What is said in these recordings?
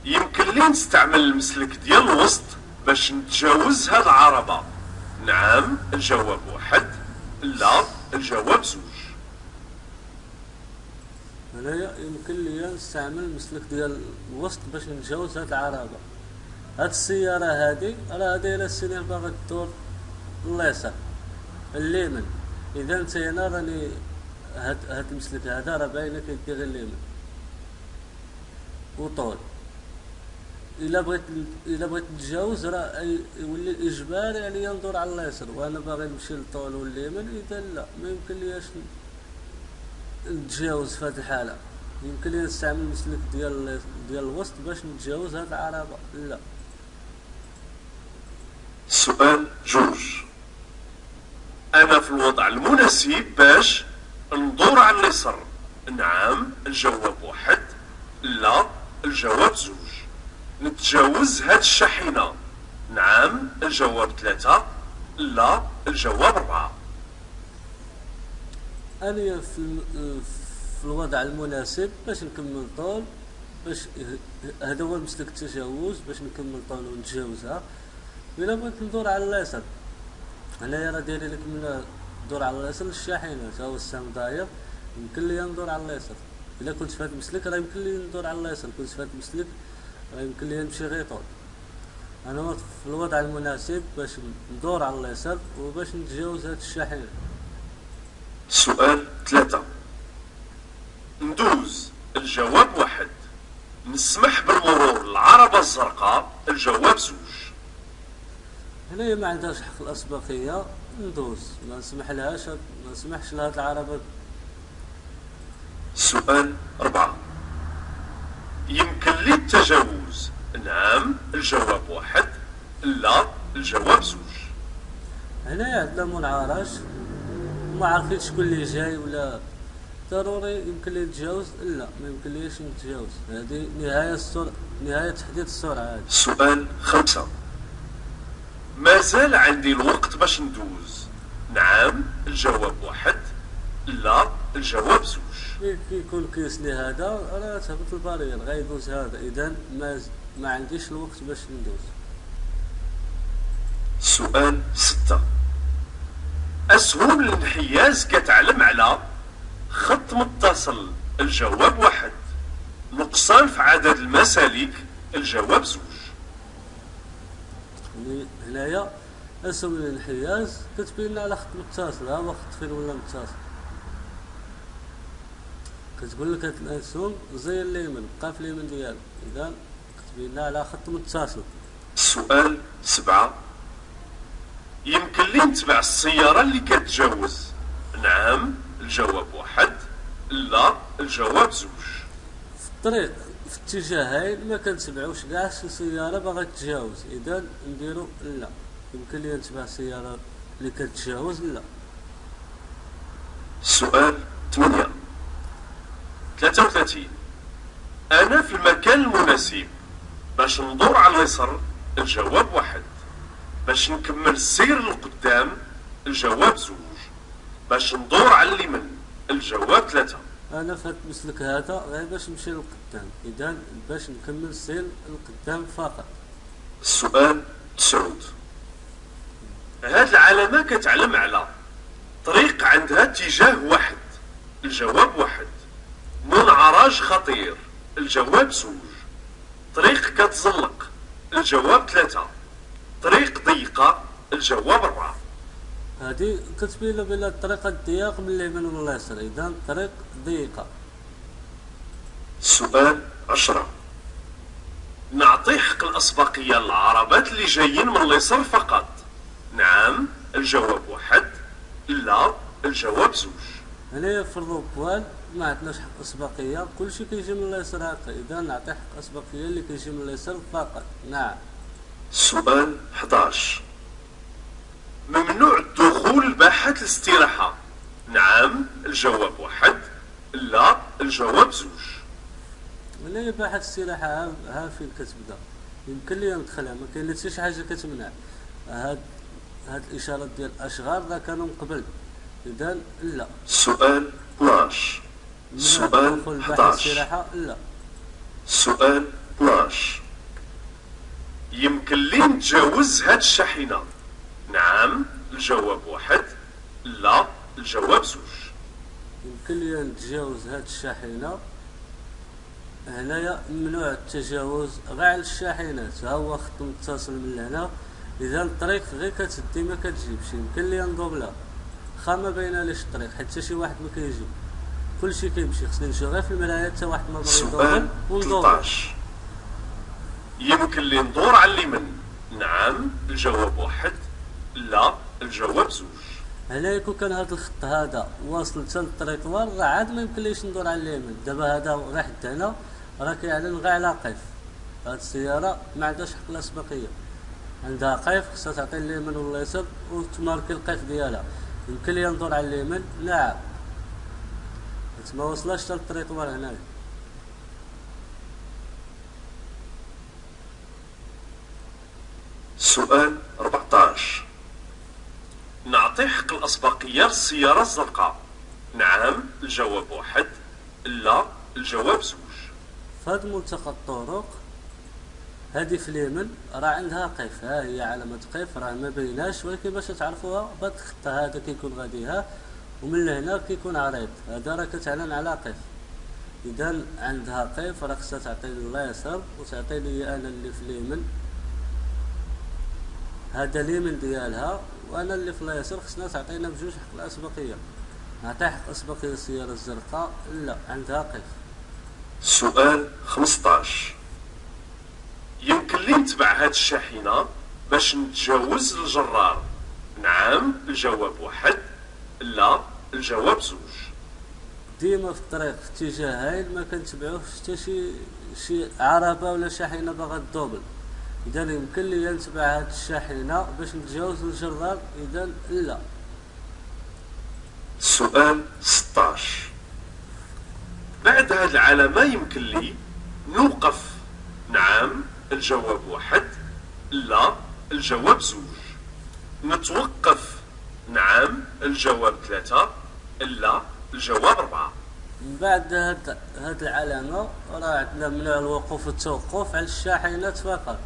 يمكن لي نستعمل المسلك ديال الوسط باش نتجاوز هاد العربة؟ نعم الجواب واحد، لا الجواب زوج. هنايا يمكن لي نستعمل المسلك ديال الوسط باش نتجاوز هاد العربة. هاد السيارة هادي راه دايرة السينيال باغا تدور اليسار اليمين، اذا نتا هنا راني هاد المسلك هذا راه باينة كيدي غير اليمين وطول. الا بغيت نتجاوز راه يولي اجباري عليا ندور على اليسار، وانا باغي نمشي للطول واليمين، اذا لا ما يمكن لياش نتجاوز في هذه الحالة. يمكن لي نستعمل المسلك ديال الوسط باش نتجاوز هاد العربة؟ لا. سؤال جوج. أنا في الوضع المناسب باش ندور على اليسار؟ نعم الجواب واحد، لا الجواب زوج. نتجاوز هاد الشاحنة؟ نعم الجواب ثلاثة، لا الجواب أربعة. أنا في الوضع المناسب باش نكمل طول، باش هذا هو مسلك التجاوز باش نكمل طول ونتجاوزها. إلا بغيت ندور على اليسار، هنايا راه دايرين لك من ندور على اليسار للشاحنة، تا هو السهم داير، يمكن لي ندور على اليسار. إلا كنت في هاد المسلك راه يمكن لي ندور على اليسار، كنت في هاد المسلك راه يمكن لي نمشي غير طول. أنا في الوضع المناسب باش ندور على اليسار وباش نتجاوز هاد الشاحنة. سؤال ثلاثة. ندوز؟ الجواب واحد. نسمح بالمرور العربة الزرقاء؟ الجواب زوج. هنايا ما عندهاش حق الأسبقية، ندوز، ما نسمحش لهاد العربة. سؤال أربعة. يمكن لي التجاوز؟ نعم الجواب واحد، لا الجواب زوج. هنايا عندنا منعرج وما عارفين شكون اللي جاي، ولا ضروري يمكن لي نتجاوز؟ لا ما يمكن ليش نتجاوز، هذه نهاية تحديد السرعة هذه. سؤال خمسة. ما زال عندي الوقت باش ندوز؟ نعم الجواب واحد، لا الجواب زوج. كيكون كيسني هذا راه تهبط البارير غيدوز هذا، اذا ما عنديش الوقت باش ندوز. سؤال ستة. أسهم الانحياز كتعلم على خط متصل؟ الجواب واحد. نقصان في عدد المسالك؟ الجواب زوج. هنايا اسهم الانحياز كتبين لنا على خط متصل، ها هو خط فين ولا متصل، كتقول لك هاد الاسهم زي اليمين بقى في اليمين ديالو، اذا كتبين لنا على خط متصل. سؤال سبعة. يمكن لي نتبع السيارة اللي كتجاوز؟ نعم الجواب واحد، لا الجواب زوج. في الطريق في اتجاهين ما كنتبعوش كاع شي سيارة باغا تتجاوز، اذا نديرو لا. يمكن لي نتبع السيارة اللي كتجاوز؟ لا. سؤال 8. 33. أنا في المكان المناسب باش ندور على اليسار؟ الجواب واحد. باش نكمل السير للقدام؟ الجواب زوج. باش ندور على اليمين؟ الجواب ثلاثة. انا في هاد المسلك هذا غير باش نمشي للقدام، اذا باش نكمل السير للقدام فقط. السؤال 9. هاد العلامة كتعلم على طريق عندها اتجاه واحد؟ الجواب واحد. منعرج خطير؟ الجواب زوج. طريق كتزلق؟ الجواب ثلاثة. طريق ضيقة؟ الجواب 4. هذه كتبين له بلا الطريقة الضيق من اليمين ولا اليسار، اذا طريق ضيقة. سؤال 10. نعطي حق الأسبقية للعربات اللي جايين من اليسار فقط؟ نعم الجواب واحد، لا الجواب زوج. هنايا في الروبوان ما عندناش حق اسبقية، كلشي كيجي من اليسار هكا، اذا نعطي حق اسبقية اللي كيجي من اليسار فقط. نعم. سؤال 11. ممنوع الدخول باحة الاستراحة؟ نعم الجواب واحد، لا الجواب زوج. هنايا باحة الاستراحة ها فين كتبدا، يمكن لي ندخلها، ما كاين حتى شي حاجة كتمنع. هاد الاشارات ديال الاشغال راه كانوا من قبل، اذا لا. سؤال 12. سؤال 11. لا. سؤال 12. يمكن لي نتجاوز هاد الشاحنة؟ نعم الجواب 1، لا الجواب 2. يمكن لي نتجاوز هاد الشاحنة. هنايا ممنوع التجاوز غير على الشاحنات، ها هو خط متصل من هنا، اذا الطريق غير كتدي ما كتجيبش. يمكن لي ندوبلا خا ما بايناليش الطريق حتى شي واحد ما كيجي، كلشي كيمشي، خصني نمشي غير في المرايا حتى واحد ما بغى يدور سؤال وندور. 13. يمكن لي ندور على اليمين؟ نعم الجواب 1، لا الجواب 2. هنا يكون كان هذا الخط هذا واصل حتى للطريقوار، راه عاد ما يمكنليش ندور على اليمين. دابا هذا غير حتى هنا راه كيعلن غير على قيف، هاد السيارة ما عندهاش حق الأسبقية، عندها قيف خصها تعطي اليمين ولا اليسار وتماركي القيف ديالها. يمكن لي ندور على اليمين؟ نعم، حيت ما وصلاش حتى للطريقوار هنايا. سؤال 14. نعطي حق الأسبقية للسيارة الزرقاء؟ نعم الجواب 1، لا الجواب 2. فهاد ملتقى الطرق هادي في اليمين راه عندها قيف، ها هي علامة قيف راه ما بيناش، ولكن باش تعرفوها بهاد الخط هذا كيكون غادي ها، ومن لهنا كيكون عريض، هذا راه كتعلن على قيف. اذا عندها قيف راه خصها تعطي اليسار وتعطي لي انا اللي في اليمين، هذا اليمين ديالها، وانا اللي في اليسار خصنا تعطينا بجوج حق الاسبقيه. نعطي حق اسبقيه السياره الزرقاء؟ لا عندها قيف. سؤال 15. يمكن لي نتبع هاد الشاحنة باش نتجاوز الجرار؟ نعم الجواب 1، لا الجواب 2. ديما في الطريق في اتجاهين ما كنتبعوه حتى شي عربه ولا شاحنه باغا تدوبل، اذا يمكن لي نتبع هاد الشاحنه باش نتجاوز الجرار، اذا لا. سؤال 16. بعد هاد العلامة يمكن لي نوقف؟ نعم الجواب 1، لا الجواب 2. نتوقف؟ نعم الجواب 3، لا الجواب 4. من بعد هاد العلامه راه عندنا ممنوع الوقوف والتوقف على الشاحنات فقط.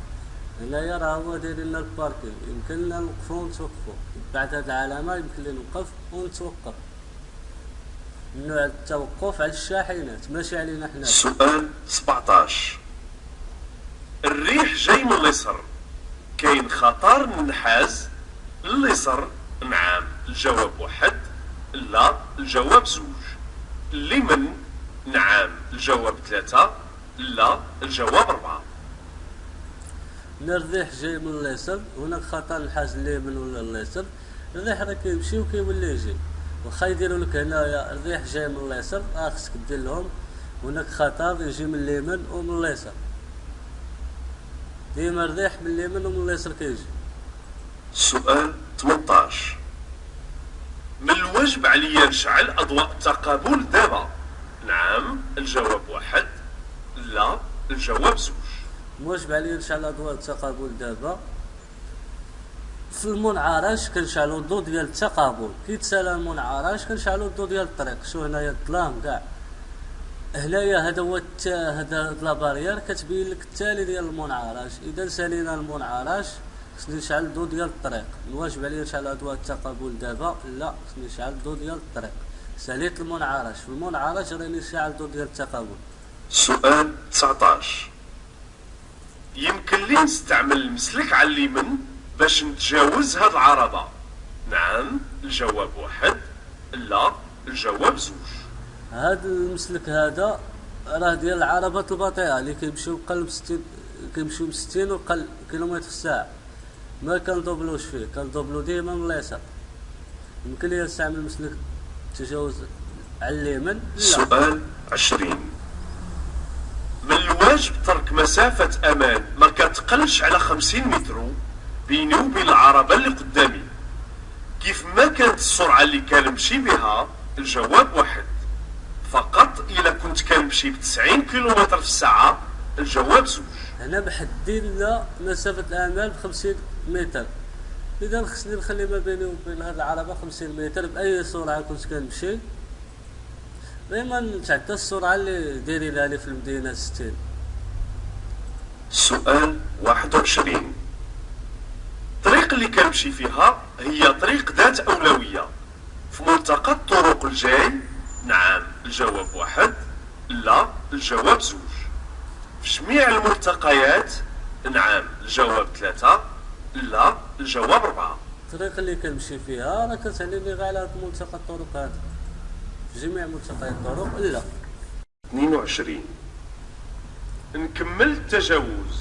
هنايا راه هو داير لنا الباركينغ، يمكننا نوقفو ونتوقفو. بعد هاد العلامه يمكن لي نوقف ونتوقف. ممنوع التوقف على الشاحنات ماشي علينا حنا. سؤال 17. الريح جاي من اليسار، كاين خطر منحاز لليسار؟ نعم الجواب 1، لا الجواب 2. اليمين؟ نعم الجواب 3، لا الجواب 4. الريح جاي من اليسار، هناك خطر الحاج اليمين ولا اليسار، الريح راه كيمشي وكيولي يجي، واخا يديروا لك هنايا الريح جاي من اليسار راه خصك دير لهم هناك خطر يجي من اليمين ومن اليسار، ديما الريح من اليمين ومن اليسار كيجي. سؤال 18. من الواجب عليا نشعل اضواء التقابل دابا؟ نعم الجواب 1، لا الجواب 2. واجب عليا نشعل اضواء التقابل دابا؟ في المنعرج كنشعلو الضوء ديال التقابل، كي تسالى المنعرج كنشعلو الضوء ديال الطريق. شو هنايا الظلام كاع، هنايا هذا هو هذا لابارير كتبين لك التالي ديال المنعرج. اذا سالينا المنعرج خصني نشعل الضوء ديال الطريق. الواجب عليا نشعل اضواء التقابل دابا؟ لا خصني نشعل الضوء ديال الطريق. ساليت المنعرج، في المنعرج راني شاعل الضوء ديال التقابل. سؤال 19. يمكن لي نستعمل المسلك على اليمين باش نتجاوز هاد العربة؟ نعم الجواب 1، لا الجواب 2. هاد المسلك هذا راه ديال العربات البطيئة اللي كيمشيو قلب 60، كيمشيو 60 كيلومتر في الساعة، ما كندوبلوش فيه، كندوبلو ديما من اليسار. يمكن لي نستعمل مسلك التجاوز على اليمين؟ لا. سؤال 20. من الواجب ترك مسافة أمان ما كتقلش على 50 متر بيني وبين العربة اللي قدامي، كيف ما كانت السرعة اللي كنمشي بها؟ الجواب 1، فقط إلا كنت كنمشي ب90 كيلومتر في الساعة؟ الجواب 2. هنا محددين مسافة الأمان ب50 متر، إذا خصني نخلي ما بيني وبين هاد العربة 50 متر بأي سرعة كنت كنمشي، دايما نتعدى السرعة اللي دايرينها لي في المدينة 60. سؤال 21. الطريق اللي كنمشي فيها هي طريق ذات أولوية في ملتقى الطرق الجاي. نعم الجواب واحد، لا الجواب زوج. في جميع الملتقيات. نعم الجواب ثلاثة، لا الجواب أربعة. الطريق اللي كنمشي فيها راه كتعني لي غير على هاد ملتقى الطرق هذا. في جميع ملتقيات الطرق لا. 22. نكمل التجاوز.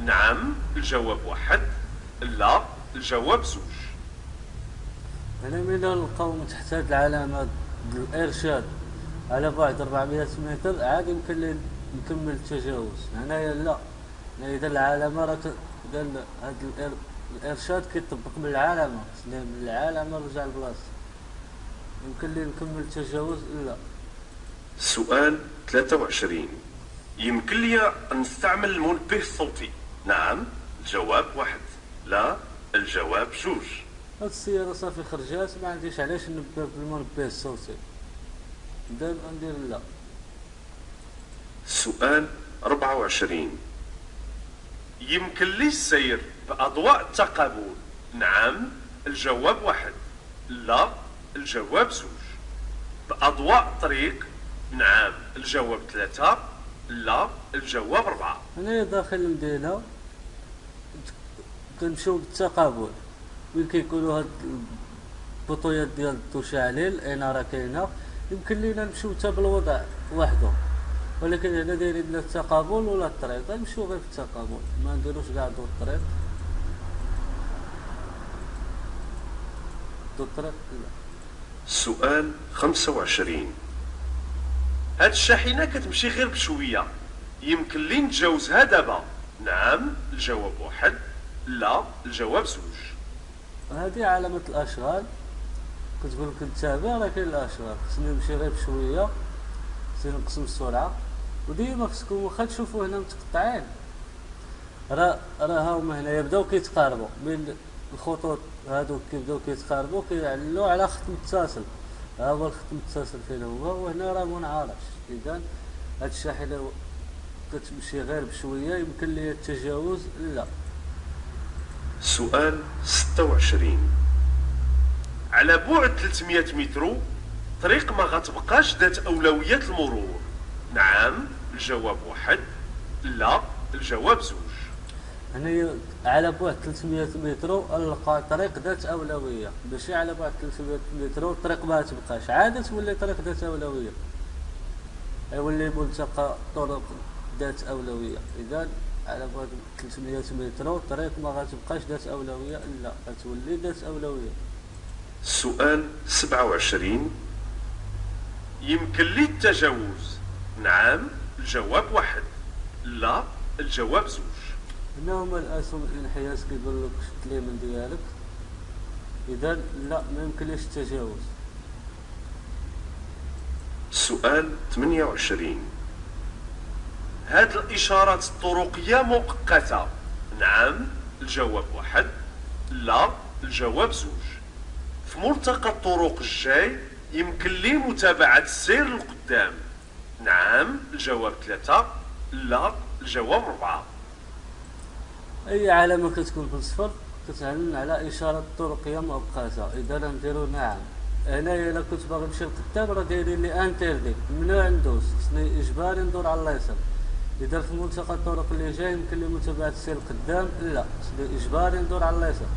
نعم الجواب واحد، لا الجواب زوج. أنا من نلقاو من تحت هاد العلامة الإرشاد على بعد 400 متر عاد يمكن لي نكمل التجاوز. هنايا لا، إذا العلامة راه قال هاد الإرشاد كيطبق من العلامة، من العلامة رجع لبلاصتو، يمكن لي نكمل التجاوز لا. سؤال 23. يمكن لي نستعمل المنبه الصوتي. نعم الجواب واحد، لا الجواب جوج. هاد السيارة صافي خرجات، ما عنديش علاش نبه بالمنبه الصوتي، دابا ندير لا. سؤال 24. يمكن لي السير بأضواء التقابل. نعم الجواب واحد، لا الجواب زوج. بأضواء الطريق. نعم الجواب ثلاثة، لا الجواب أربعة. هنايا داخل المدينة كنمشيو بالتقابل، وين كيكونوا هاد البطويات ديال الضو شاعلين، الاناره كاينه، يمكن لينا نمشيو حتى بالوضع وحده، ولكن هنا دايرين لا التقابل ولا الطريق، غنمشيو غير في التقابل، ما نديروش كاع ضو الطريق. ضو الطريق لا. سؤال 25. هاد الشاحنة كتمشي غير بشوية، يمكن لي نتجاوزها دابا. نعم الجواب واحد، لا الجواب زوج. هذه علامة الأشغال كتقول لك نتابع، راه كاين الأشغال، خصني نمشي غير بشوية، خصني نقسم السرعة، وديما خصكم واخا تشوفوا هنا متقطعين، راه هاهما هنا يبداو كيتقاربوا، بين الخطوط هادو كيبداو كيتقاربوا كيعلو على خط متصل، ها هو الخط المتصل فين هو، وهنا راه منعرج. إذا هاد الشاحنة كتمشي غير بشوية، يمكن ليا التجاوز لا. سؤال 26. على بعد 300 متر طريق ما غتبقاش ذات أولوية المرور. نعم الجواب واحد، لا الجواب زوج. هنايا على بعد 300 متر نلقى طريق ذات أولوية، ماشي على بعد 300 متر الطريق ما تبقاش، عاد تولي طريق ذات أولوية، يولي ملتقى طرق ذات أولوية. إذا على بعد 300 متر الطريق ما غتبقاش ذات أولوية، لا غتولي ذات أولوية. سؤال 27. يمكن لي التجاوز. نعم الجواب واحد، لا الجواب زوج. هنا هما الأسهم الانحياز كيقول لك شد اليمين ديالك، إذا لا ما يمكنليش التجاوز. سؤال 28. هاد الإشارات الطرقية مؤقتة. نعم الجواب واحد، لا الجواب زوج. في ملتقى الطرق الجاي يمكن لي متابعة السير للقدام. نعم الجواب ثلاثة، لا الجواب أربعة. أي علامة كتكون في الصفر كتعلم على إشارة طرقية مؤقتة، إذا نديرو نعم. هنايا إلا كنت باغي نمشي لقدام راه دايرين لي انتردي، ممنوع ندوز، خصني إجباري ندور على اليسار. إذا في ملتقى الطرق اللي جاي يمكن لي متابعة السير لقدام، لا خصني إجباري ندور على اليسار.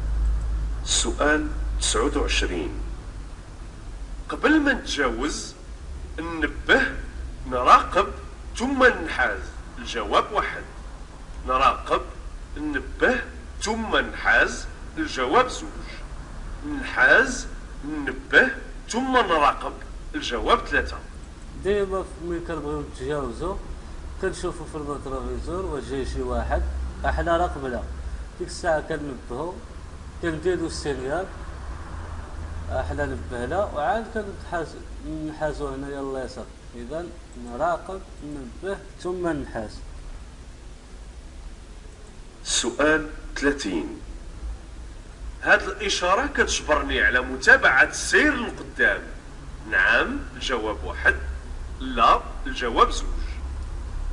سؤال 29. قبل ما نتجاوز ننبه، نراقب ثم ننحاز. الجواب واحد، نراقب ننبه ثم ننحاز. الجواب زوج. ننحاز ننبه ثم نراقب. الجواب ثلاثة. ديما ملي كنبغيو نتجاوزو كنشوفو في الريتروفيزور واش جاي شي واحد، احنا راه قبله ديك الساعة كننبهو، كنديرو السينيال، احنا نبهنا وعاد كنحازو هنايا اليسار. اذا نراقب ننبه ثم ننحاز. سؤال 30. هاد الإشارة كتجبرني على متابعة السير للقدام. نعم الجواب واحد، لا الجواب زوج.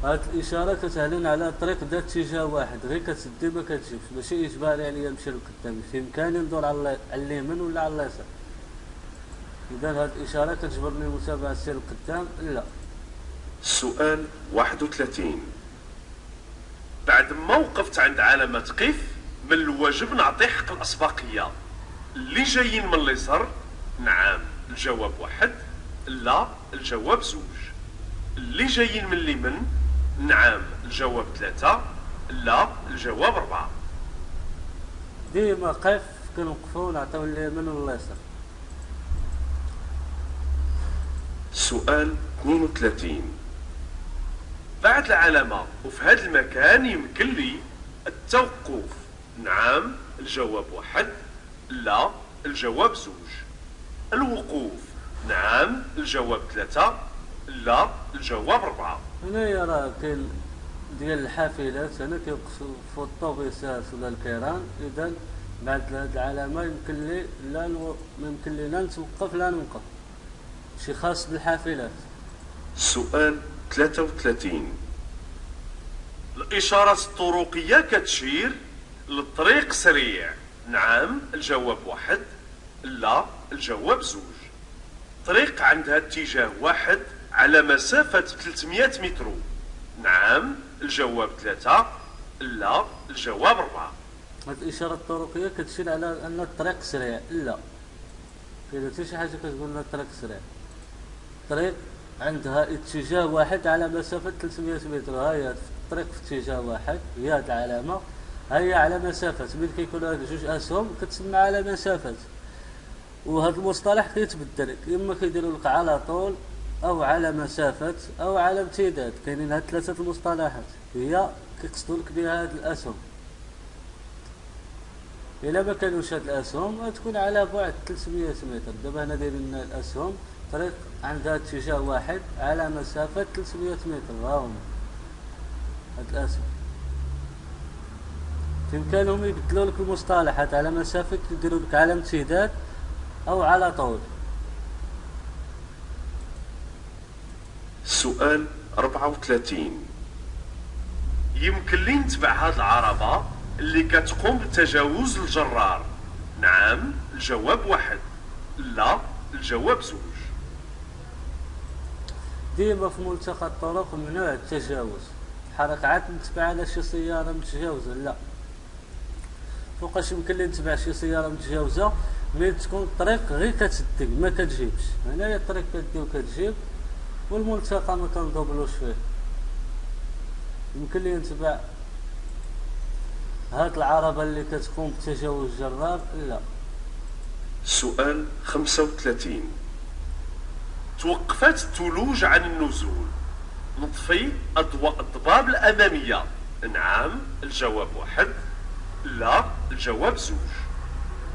هاد الاشاره كتعلن على طريق ذات اتجاه واحد، غير كتسدي ما كتجيبش، ماشي اجباري عليا نمشي للقدام، في امكاني ندور على اليمين ولا على اليسار. اذا هاد الاشاره كتجبرني متابعه السير للقدام لا. سؤال 31. بعد ما وقفت عند علامة قف، من الواجب نعطي حق الأسبقية اللي جايين من اليسار؟ نعم الجواب واحد، لا الجواب زوج. اللي جايين من اليمين؟ نعم الجواب ثلاثة، لا الجواب أربعة. ديما قف كنوقفو نعطيو اليمين واليسار. سؤال 32. بعد العلامة وفي هذا المكان يمكن لي التوقف؟ نعم الجواب واحد، لا الجواب زوج. الوقوف؟ نعم الجواب ثلاثة، لا الجواب أربعة. هنايا راه كاين ديال الحافلات، هنا كيوقفوا في الطوبيسات ولا الكيران، اذا بعد هاد العلامه يمكن لي لا ما يمكن لينا نتوقف لا نوقف، شي خاص بالحافلات. سؤال 33. الإشارة الطرقية كتشير للطريق سريع؟ نعم الجواب واحد، لا الجواب زوج. طريق عندها اتجاه واحد على مسافة 300 متر؟ نعم الجواب ثلاثة، لا الجواب أربعة. هاد الاشاره الطرقيه كتشير على ان الطريق سريع لا، كاينه حتى شي حاجه كتقول لنا الطريق سريع. الطريق عندها اتجاه واحد على مسافه 300 متر، ها هي الطريق في اتجاه واحد، هي هاد العلامه، ها هي على مسافه. ملي كيكون هاد جوج اسهم كتسمى على مسافه، وهذا المصطلح كيتبدل، اما كيديروا لك على طول او على مسافه او على امتداد. كاينين هاد ثلاثه المصطلحات هي كيقصدوا لك بها هاد الاسهم. الا ما كانوش هاد الاسهم غتكون على بعد 300 متر. دابا هنا دايرين لنا الاسهم طريق عندها اتجاه واحد على مسافه 300 متر، ها هما هاد الاسهم. بإمكانهم يبدلوا لك المصطلحات على مسافه، يديروا لك على امتداد او على طول. سؤال 34. يمكن لي نتبع هاد العربة اللي كتقوم بتجاوز الجرار؟ نعم الجواب واحد، لا الجواب زوج. ديما في ملتقى الطرق ممنوع التجاوز، الحركة عاد نتبع على شي سيارة متجاوزة لا. فوقاش يمكن لي نتبع شي سيارة متجاوزة؟ ملي تكون الطريق غير كتدق ما كتجيبش، هنايا الطريق كدي وكتجيب والملتقى ما كندوبلوش فيه، يمكن لي نتبع هاد العربة اللي كتقوم بتجاوز الجرار لا. سؤال 35. توقفت الثلوج عن النزول، نطفي أضواء الضباب الأمامية؟ نعم الجواب واحد، لا الجواب زوج.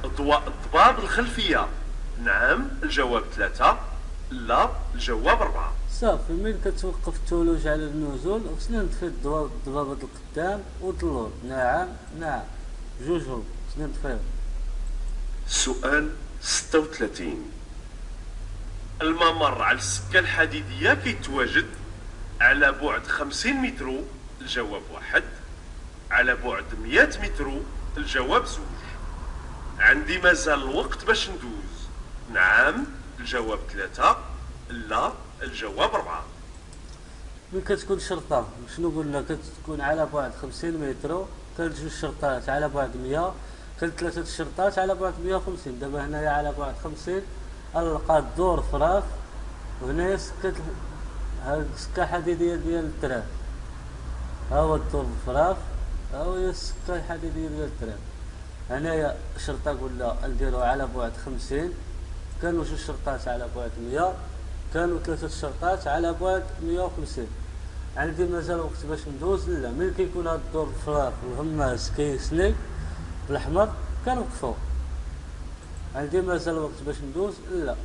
أضواء الضباب الخلفية؟ نعم الجواب ثلاثة، لا الجواب أربعة. صافي ملي كتوقف الثلوج على النزول خصنا نطفي الضبابة القدام واللور. نعم نعم جوجهم خصنا نطفيهم. سؤال 36. الممر على السكة الحديدية كيتواجد على بعد 50 متر؟ الجواب واحد، على بعد 100 متر؟ الجواب زوج. عندي مازال الوقت باش ندوز؟ نعم الجواب ثلاثة، لا الجواب أربعة. ملي كتكون شرطة شنو قلنا؟ كتكون على بعد 50 متر، كان جوج شرطات على بعد 100، كان ثلاثة الشرطات على بعد 150. دابا هنايا على بعد 50 نلقى الدور فراف، وهنايا سكة هاد السكة الحديدية ديال الترام، ها هو الدور الفراف، ها هي السكة الحديدية ديال الترام. هنايا الشرطة قلنا نديرو على بعد 50، كانوا جوج شرطات على بعد 100، كانوا ثلاثة الشرطات على بعد 150. عندي مازال وقت باش ندوز؟ لا. ملي كيكون هاد الدور الفراغ والهماس كيسني بالاحمر كنوقفو. عندي مازال وقت باش ندوز؟ لا.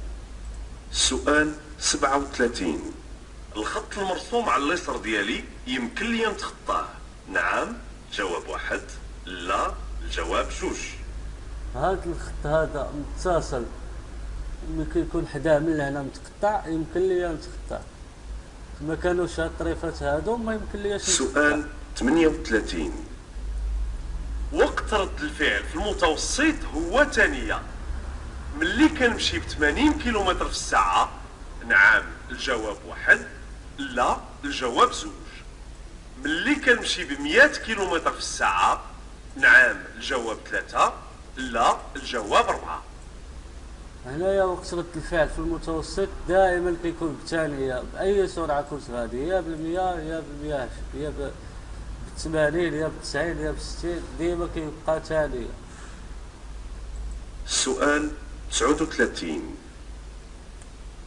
سؤال 37. الخط المرسوم على اليسار ديالي يمكن لي نتخطاه؟ نعم جواب واحد، لا الجواب جوج. هاد الخط هذا متصل، ملي كيكون حداه من هنا متقطع يمكن لي نتخطاه. ما كانوش هاد الطريفات هادو ما يمكن لياش سؤال 38. وقت رد الفعل في المتوسط هو ثانية. ملي كنمشي ب 80 كيلومتر في الساعة، نعم الجواب واحد، لا الجواب زوج. ملي كنمشي ب 100 كيلومتر في الساعة، نعم الجواب ثلاثة، لا الجواب أربعة. هنايا وقت رد الفعل في المتوسط دائما كيكون بثانية بأي سرعة كنت غادي، يا بالمية يا بالمية يا بالثمانين يا بالتسعين يا بالستين، ديما كيبقى ثانية. سؤال 39.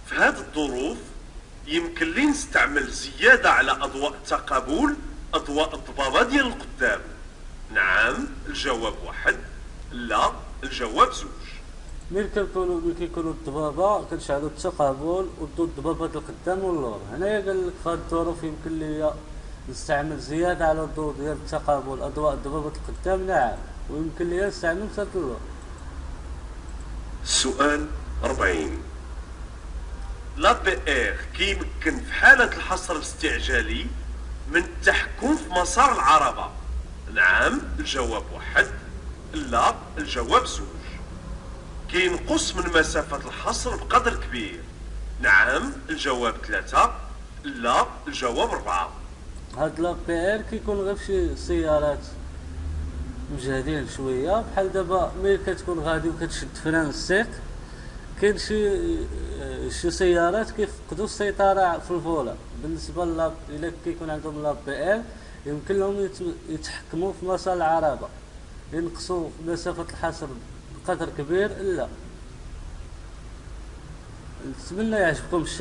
في هذه الظروف يمكن لي نستعمل زيادة على أضواء التقابل، أضواء الضبابة ديال القدام. نعم الجواب واحد، لا الجواب زوج. ملي كيكونوا الضبابة كنشعلوا التقابل وضو الضبابة ديال القدام واللور. هنايا قالك في هاد الظروف يمكن ليا نستعمل زيادة على الضوء ديال التقابل أضواء ضبابة القدام، نعم، ويمكن ليا نستعمل حتى اللور. سؤال 40. لا بي ار كيمكن في حالة الحصر الاستعجالي من التحكم في مسار العربة. نعم الجواب واحد، لا الجواب زوج. كينقص من مسافة الحصر بقدر كبير. نعم الجواب ثلاثة، لا الجواب أربعة. هاد لا بي ار كيكون غير فشي سيارات مجهدين شوية، بحال دابا ملي كتكون غادي وكتشد فران السيق، كاين شي سيارات كيفقدوا السيطرة في الفولا. بالنسبة إلا كيكون عندهم لا بي ار يمكن لهم يتحكموا في مسار العربة، ينقصوا مسافة الحصر بقدر كبير. إلا نتمنى يعجبكم